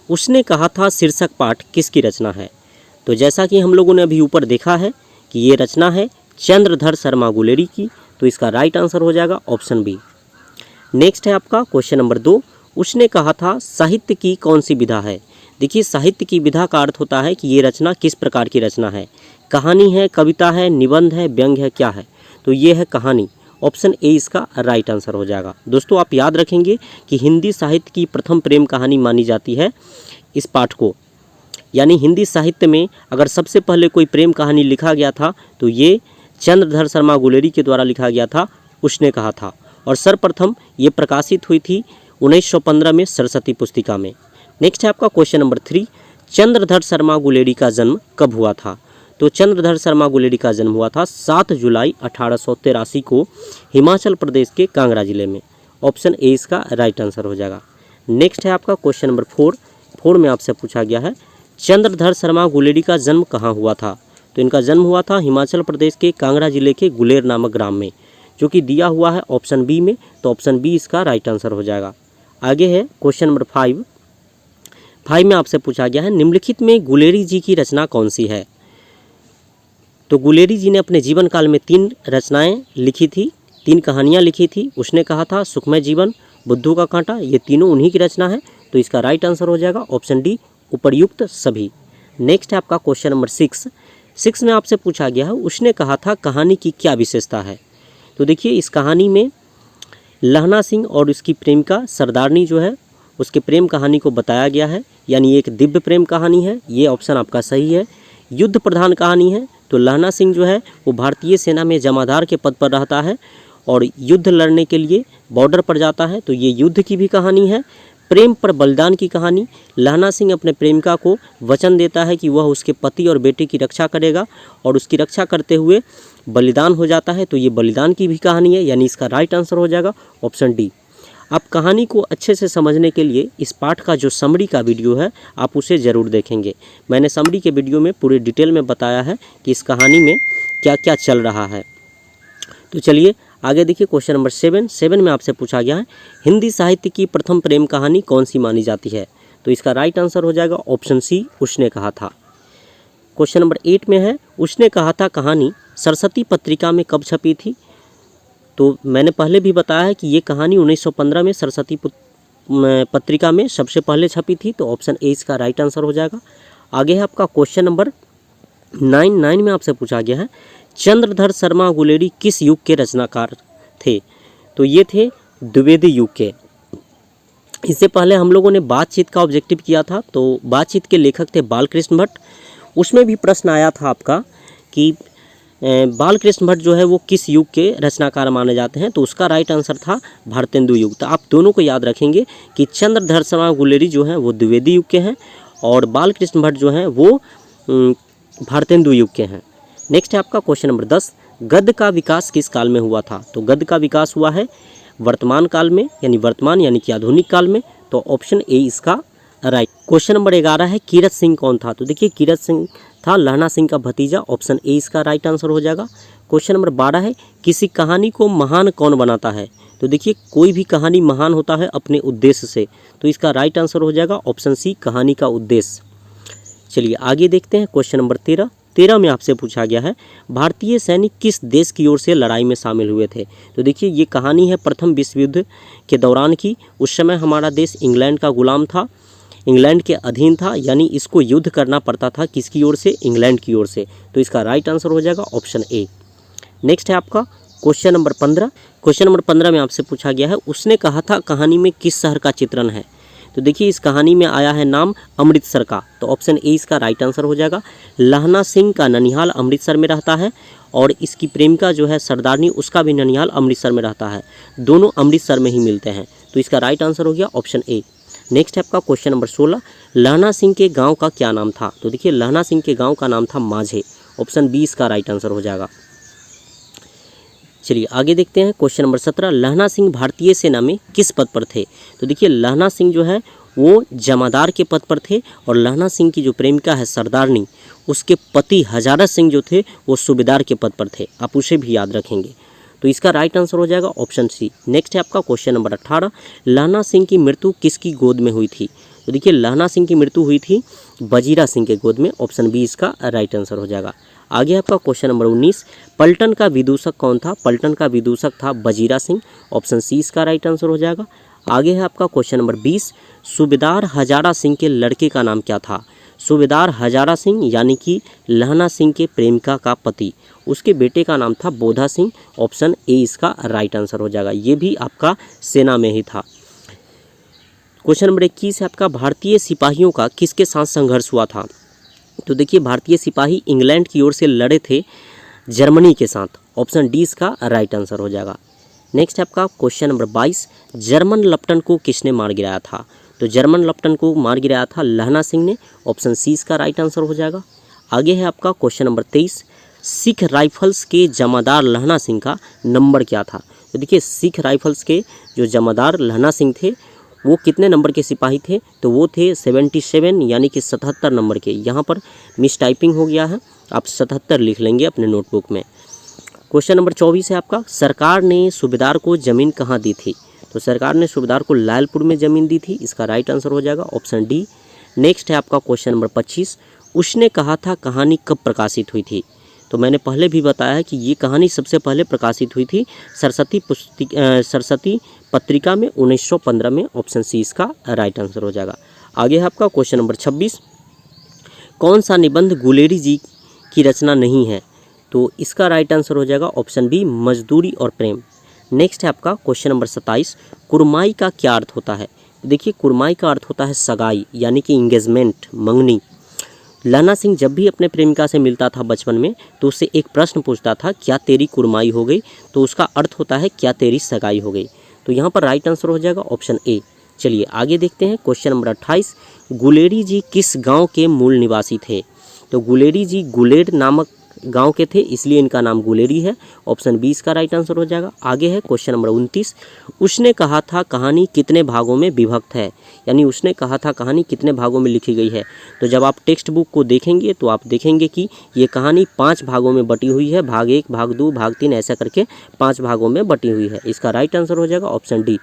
उसने कहा था शीर्षक पाठ किसकी रचना है? तो जैसा कि हम लोगों ने अभी ऊपर देखा है कि ये रचना है चंद्रधर शर्मा गुलेरी की, तो इसका राइट आंसर हो जाएगा ऑप्शन बी। नेक्स्ट है आपका क्वेश्चन नंबर 2, उसने कहा था साहित्य की कौन सी विधा है? देखिए साहित्य की विधा का अर्थ होता है कि ये रचना किस प्रकार की रचना है, कहानी है, कविता है, निबंध है, व्यंग्य है, क्या है? तो ये है कहानी, ऑप्शन ए इसका राइट आंसर हो जाएगा। दोस्तों आप याद रखेंगे कि हिंदी साहित्य की प्रथम प्रेम कहानी मानी जाती है इस पाठ को, यानी हिंदी साहित्य में अगर सबसे पहले कोई प्रेम कहानी लिखा गया था तो ये चंद्रधर शर्मा गुलेरी के द्वारा लिखा गया था, उसने कहा था। और सर्वप्रथम ये प्रकाशित हुई थी 1915 में सरस्वती पुस्तिका में। नेक्स्ट है आपका क्वेश्चन नंबर 3, चंद्रधर शर्मा गुलेरी का जन्म कब हुआ था? तो चंद्रधर शर्मा गुलेरी का जन्म हुआ था 7 जुलाई 1883 को हिमाचल प्रदेश के कांगड़ा जिले में, ऑप्शन ए इसका राइट आंसर हो जाएगा। नेक्स्ट है आपका क्वेश्चन नंबर 4 में आपसे पूछा गया है चंद्रधर शर्मा गुलेरी का जन्म कहाँ हुआ था? तो इनका जन्म हुआ था हिमाचल प्रदेश के कांगड़ा जिले के गुलेर नामक ग्राम में, जो कि दिया हुआ है ऑप्शन बी में, तो ऑप्शन बी इसका राइट आंसर हो जाएगा। आगे है क्वेश्चन नंबर 5 में आपसे पूछा गया है निम्नलिखित में गुलेरी जी की रचना कौन सी है? तो गुलेरी जी ने अपने जीवन काल में 3 रचनाएं लिखी थी, 3 कहानियां लिखी थी। उसने कहा था, सुखमय जीवन, बुद्धू का कांटा, ये तीनों उन्हीं की रचना है, तो इसका राइट आंसर हो जाएगा ऑप्शन डी उपर्युक्त सभी। नेक्स्ट है आपका क्वेश्चन नंबर 6 में आपसे पूछा गया है उसने कहा था कहानी की क्या विशेषता है? तो देखिए इस कहानी में लहना सिंह और उसकी प्रेमिका सरदारनी जो है उसके प्रेम कहानी को बताया गया है, यानी एक दिव्य प्रेम कहानी है, ये ऑप्शन आपका सही है। युद्ध प्रधान कहानी है, तो लहना सिंह जो है वो भारतीय सेना में जमादार के पद पर रहता है और युद्ध लड़ने के लिए बॉर्डर पर जाता है, तो ये युद्ध की भी कहानी है। प्रेम पर बलिदान की कहानी, लहना सिंह अपने प्रेमिका को वचन देता है कि वह उसके पति और बेटे की रक्षा करेगा और उसकी रक्षा करते हुए बलिदान हो जाता है, तो ये बलिदान की भी कहानी है, यानी इसका राइट आंसर हो जाएगा ऑप्शन डी। आप कहानी को अच्छे से समझने के लिए इस पाठ का जो समरी का वीडियो है आप उसे ज़रूर देखेंगे। मैंने समरी के वीडियो में पूरे डिटेल में बताया है कि इस कहानी में क्या क्या चल रहा है। तो चलिए आगे देखिए क्वेश्चन नंबर 7 में आपसे पूछा गया है हिंदी साहित्य की प्रथम प्रेम कहानी कौन सी मानी जाती है? तो इसका राइट आंसर हो जाएगा ऑप्शन सी उसने कहा था। क्वेश्चन नंबर 8 में है उसने कहा था कहानी सरस्वती पत्रिका में कब छपी थी? तो मैंने पहले भी बताया है कि ये कहानी 1915 में सरस्वती पत्रिका में सबसे पहले छपी थी, तो ऑप्शन ए इसका राइट आंसर हो जाएगा। आगे है आपका क्वेश्चन नंबर 9 में आपसे पूछा गया है चंद्रधर शर्मा गुलेरी किस युग के रचनाकार थे? तो ये थे द्विवेदी युग के। इससे पहले हम लोगों ने बातचीत का ऑब्जेक्टिव किया था, तो बातचीत के लेखक थे बालकृष्ण भट्ट। उसमें भी प्रश्न आया था आपका कि बालकृष्ण भट्ट जो है वो किस युग के रचनाकार माने जाते हैं? तो उसका राइट आंसर था भारतेंदु युग। तो आप दोनों को याद रखेंगे कि चंद्रधर शर्मा गुलेरी जो हैं वो द्विवेदी युग के हैं और बालकृष्ण भट्ट जो हैं वो भारतेंदु युग के हैं। नेक्स्ट है आपका क्वेश्चन नंबर 10, गद्य का विकास किस काल में हुआ था? तो गद्य का विकास हुआ है वर्तमान काल में, यानी कि आधुनिक काल में, तो ऑप्शन ए इसका राइट। क्वेश्चन नंबर 11 है कीरत सिंह कौन था? तो देखिए कीरत सिंह था लहना सिंह का भतीजा, ऑप्शन ए इसका राइट आंसर हो जाएगा। क्वेश्चन नंबर 12 है किसी कहानी को महान कौन बनाता है? तो देखिए कोई भी कहानी महान होता है अपने उद्देश्य से, तो इसका राइट आंसर हो जाएगा ऑप्शन सी कहानी का उद्देश्य। चलिए आगे देखते हैं क्वेश्चन नंबर 13 में आपसे पूछा गया है भारतीय सैनिक किस देश की ओर से लड़ाई में शामिल हुए थे? तो देखिए ये कहानी है प्रथम विश्व युद्ध के दौरान की। उस समय हमारा देश इंग्लैंड का गुलाम था, इंग्लैंड के अधीन था, यानी इसको युद्ध करना पड़ता था किसकी ओर से? इंग्लैंड की ओर से, तो इसका राइट आंसर हो जाएगा ऑप्शन ए। नेक्स्ट है आपका क्वेश्चन नंबर 15। क्वेश्चन नंबर 15 में आपसे पूछा गया है उसने कहा था कहानी में किस शहर का चित्रण है? तो देखिए इस कहानी में आया है नाम अमृतसर का, तो ऑप्शन ए इसका राइट आंसर हो जाएगा। लहना सिंह का ननिहाल अमृतसर में रहता है और इसकी प्रेमिका जो है सरदारनी उसका भी ननिहाल अमृतसर में रहता है, दोनों अमृतसर में ही मिलते हैं, तो इसका राइट आंसर हो गया ऑप्शन ए। नेक्स्ट है आपका क्वेश्चन नंबर 16, लहना सिंह के गांव का क्या नाम था? तो देखिए लहना सिंह के गांव का नाम था माझे, ऑप्शन बी इसका राइट आंसर हो जाएगा। चलिए आगे देखते हैं क्वेश्चन नंबर 17, लहना सिंह भारतीय सेना में किस पद पर थे? तो देखिए लहना सिंह जो है वो जमादार के पद पर थे और लहना सिंह की जो प्रेमिका है सरदारनी उसके पति हजारत सिंह जो थे वो सूबेदार के पद पर थे, आप उसे भी याद रखेंगे, तो इसका राइट आंसर हो जाएगा ऑप्शन सी। नेक्स्ट है आपका क्वेश्चन नंबर 18, लहना सिंह की मृत्यु किसकी गोद में हुई थी? तो देखिए लहना सिंह की मृत्यु हुई थी बजीरा सिंह के गोद में, ऑप्शन बी इसका राइट आंसर हो जाएगा। आगे आपका क्वेश्चन नंबर 19, पलटन का विदूषक कौन था? पलटन का विदूषक था बजीरा सिंह, ऑप्शन सी इसका राइट आंसर हो जाएगा। आगे है आपका क्वेश्चन नंबर 20, सूबेदार हजारा सिंह के लड़के का नाम क्या था? सूबेदार हजारा सिंह यानी कि लहना सिंह के प्रेमिका का पति, उसके बेटे का नाम था बोधा सिंह, ऑप्शन ए इसका राइट आंसर हो जाएगा। ये भी आपका सेना में ही था। क्वेश्चन नंबर 21 है आपका, भारतीय सिपाहियों का किसके साथ संघर्ष हुआ था? तो देखिए भारतीय सिपाही इंग्लैंड की ओर से लड़े थे जर्मनी के साथ, ऑप्शन डी इसका राइट आंसर हो जाएगा। नेक्स्ट है आपका क्वेश्चन नंबर 22, जर्मन लप्टन को किसने मार गिराया था? तो जर्मन लप्टन को मार गिराया था लहना सिंह ने, ऑप्शन सी इसका राइट आंसर हो जाएगा। आगे है आपका क्वेश्चन नंबर 23, सिख राइफल्स के जमादार लहना सिंह का नंबर क्या था? तो देखिए सिख राइफल्स के जो जमादार लहना सिंह थे वो कितने नंबर के सिपाही थे? तो वो थे 77 यानी कि 77 नंबर के। यहाँ पर मिस टाइपिंग हो गया है, आप 77 लिख लेंगे अपने नोटबुक में। क्वेश्चन नंबर 24 है आपका, सरकार ने सूबेदार को ज़मीन कहाँ दी थी? तो सरकार ने सूबेदार को लालपुर में ज़मीन दी थी, इसका राइट आंसर हो जाएगा ऑप्शन डी। नेक्स्ट है आपका क्वेश्चन नंबर 25, उसने कहा था कहानी कब प्रकाशित हुई थी? तो मैंने पहले भी बताया है कि ये कहानी सबसे पहले प्रकाशित हुई थी सरस्वती पत्रिका में 1915 में, ऑप्शन सी इसका राइट आंसर हो जाएगा। आगे है आपका क्वेश्चन नंबर 26, कौन सा निबंध गुलेरी जी की रचना नहीं है? तो इसका राइट आंसर हो जाएगा ऑप्शन बी, मजदूरी और प्रेम। नेक्स्ट है आपका क्वेश्चन नंबर 27, कुरमाई का क्या अर्थ होता है? देखिए कुरमाई का अर्थ होता है सगाई यानी कि इंगेजमेंट, मंगनी। लहना सिंह जब भी अपने प्रेमिका से मिलता था बचपन में तो उससे एक प्रश्न पूछता था, क्या तेरी कुरमाई हो गई? तो उसका अर्थ होता है क्या तेरी सगाई हो गई। तो यहाँ पर राइट आंसर हो जाएगा ऑप्शन ए। चलिए आगे देखते हैं क्वेश्चन नंबर 28, गुलेरी जी किस गांव के मूल निवासी थे? तो गुलेरी जी गुलेर नामक गांव के थे, इसलिए इनका नाम गुलेरी है, ऑप्शन बी इसका राइट आंसर हो जाएगा। आगे है क्वेश्चन नंबर 29, उसने कहा था कहानी कितने भागों में विभक्त है? यानी उसने कहा था कहानी कितने भागों में लिखी गई है? तो जब आप टेक्स्ट बुक को देखेंगे तो आप देखेंगे कि ये कहानी 5 भागों में बटी हुई है, भाग 1, भाग 2, भाग 3 ऐसा करके 5 भागों में बटी हुई है, इसका राइट आंसर हो जाएगा ऑप्शन डी।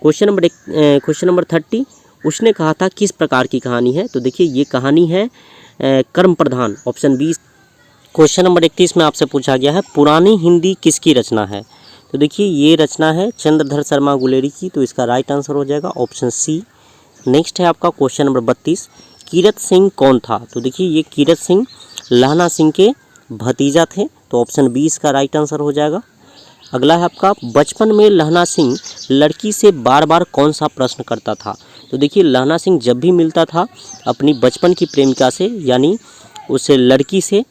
क्वेश्चन नंबर 30, उसने कहा था किस प्रकार की कहानी है? तो देखिए ये कहानी है कर्म प्रधान, ऑप्शन बी। क्वेश्चन नंबर 31 में आपसे पूछा गया है पुरानी हिंदी किसकी रचना है? तो देखिए ये रचना है चंद्रधर शर्मा गुलेरी की, तो इसका राइट आंसर हो जाएगा ऑप्शन सी। नेक्स्ट है आपका क्वेश्चन नंबर 32, कीरत सिंह कौन था? तो देखिए ये कीरत सिंह लहना सिंह के भतीजा थे, तो ऑप्शन बी इसका राइट आंसर हो जाएगा। अगला है आपका, बचपन में लहना सिंह लड़की से बार बार कौन सा प्रश्न करता था? तो देखिए लहना सिंह जब भी मिलता था अपनी बचपन की प्रेमिका से यानी उस लड़की से,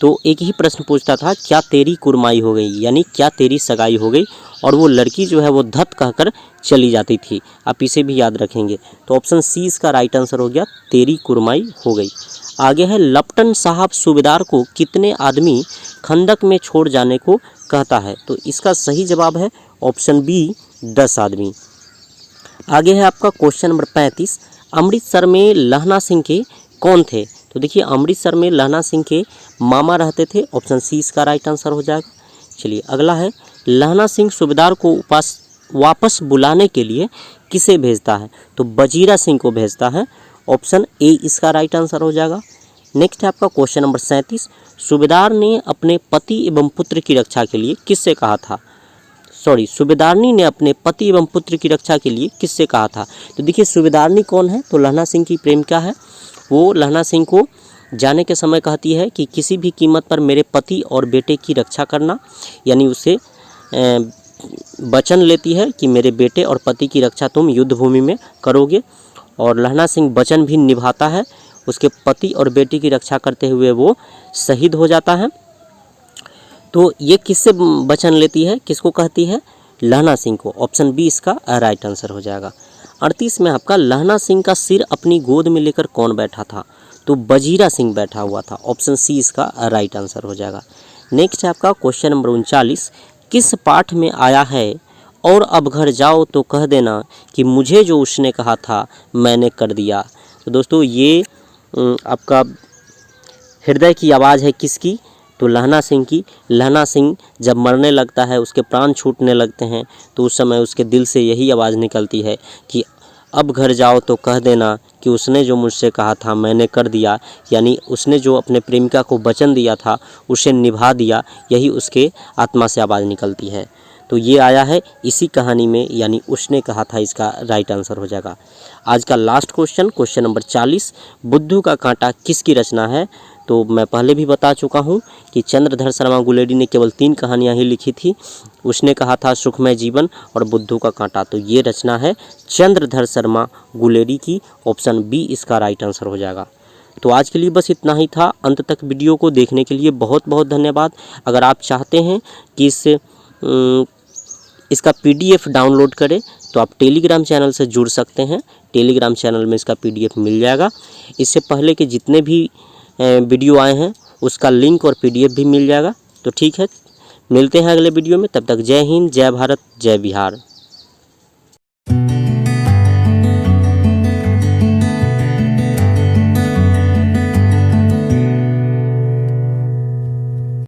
तो एक ही प्रश्न पूछता था, क्या तेरी कुरमाई हो गई? यानी क्या तेरी सगाई हो गई? और वो लड़की जो है वो धत कहकर चली जाती थी। आप इसे भी याद रखेंगे। तो ऑप्शन सी इसका राइट आंसर हो गया, तेरी कुरमाई हो गई। आगे है, लप्टन साहब सूबेदार को कितने आदमी खंदक में छोड़ जाने को कहता है? तो इसका सही जवाब है ऑप्शन बी, 10 आदमी। आगे है आपका क्वेश्चन नंबर 35, अमृतसर में लहना सिंह के कौन थे? तो देखिए अमृतसर में लहना सिंह के मामा रहते थे, ऑप्शन सी इसका राइट आंसर हो जाएगा। चलिए अगला है, लहना सिंह सूबेदार को वापस बुलाने के लिए किसे भेजता है? तो बजीरा सिंह को भेजता है, ऑप्शन ए इसका राइट आंसर हो जाएगा। नेक्स्ट है आपका क्वेश्चन नंबर 37, सूबेदार ने अपने पति एवं पुत्र की रक्षा के लिए किससे कहा था? सूबेदारनी ने अपने पति एवं पुत्र की रक्षा के लिए किससे कहा था? तो देखिए सूबेदारनी कौन है? तो लहना सिंह की प्रेमिका है। वो लहना सिंह को जाने के समय कहती है कि किसी भी कीमत पर मेरे पति और बेटे की रक्षा करना, यानी उसे वचन लेती है कि मेरे बेटे और पति की रक्षा तुम युद्ध भूमि में करोगे। और लहना सिंह वचन भी निभाता है, उसके पति और बेटी की रक्षा करते हुए वो शहीद हो जाता है। तो ये किससे वचन लेती है, किसको कहती है? लहना सिंह को, ऑप्शन बी इसका राइट आंसर हो जाएगा। 38 में आपका, लहना सिंह का सिर अपनी गोद में लेकर कौन बैठा था? तो बजीरा सिंह बैठा हुआ था, ऑप्शन सी इसका राइट आंसर हो जाएगा। नेक्स्ट है आपका क्वेश्चन नंबर 39, किस पाठ में आया है और अब घर जाओ तो कह देना कि मुझे जो उसने कहा था मैंने कर दिया? तो दोस्तों ये आपका हृदय की आवाज़ है किसकी? तो लहना सिंह की। लहना सिंह जब मरने लगता है, उसके प्राण छूटने लगते हैं, तो उस समय उसके दिल से यही आवाज़ निकलती है कि अब घर जाओ तो कह देना कि उसने जो मुझसे कहा था मैंने कर दिया, यानी उसने जो अपने प्रेमिका को वचन दिया था उसे निभा दिया, यही उसके आत्मा से आवाज़ निकलती है। तो ये आया है इसी कहानी में, यानी उसने कहा था, इसका राइट आंसर हो जाएगा। आज का लास्ट क्वेश्चन, क्वेश्चन नंबर 40, बुद्धू का कांटा किसकी रचना है? तो मैं पहले भी बता चुका हूँ कि चंद्रधर शर्मा गुलेरी ने केवल 3 कहानियाँ ही लिखी थी। उसने कहा था सुखमय जीवन और बुद्धू का कांटा, तो ये रचना है चंद्रधर शर्मा गुलेरी की। ऑप्शन बी इसका राइट आंसर हो जाएगा। तो आज के लिए बस इतना ही था। अंत तक वीडियो को देखने के लिए बहुत बहुत धन्यवाद। अगर आप चाहते हैं कि इसका PDF डाउनलोड करें तो आप टेलीग्राम चैनल से जुड़ सकते हैं। टेलीग्राम चैनल में इसका PDF मिल जाएगा। इससे पहले के जितने भी वीडियो आए हैं उसका लिंक और PDF भी मिल जाएगा। तो ठीक है, मिलते हैं अगले वीडियो में। तब तक जय हिंद, जय भारत, जय बिहार।